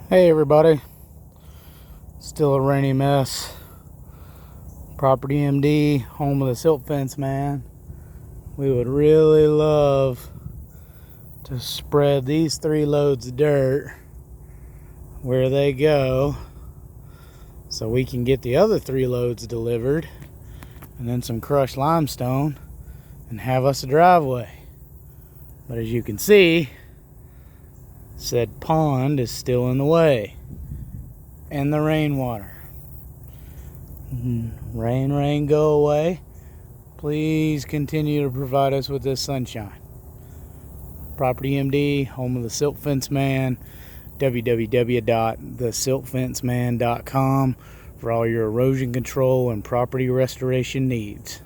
Hey everybody, still a rainy mess. Property MD, home of the silt fence man. We would really love to spread these 3 loads of dirt where they go so we can get the other 3 loads delivered and then some crushed limestone and have us a driveway. But as you can see, said pond is still in the way, and the rainwater. Rain, go away. Please continue to provide us with this sunshine. Property MD, home of the silt fence man, www.thesiltfenceman.com for all your erosion control and property restoration needs.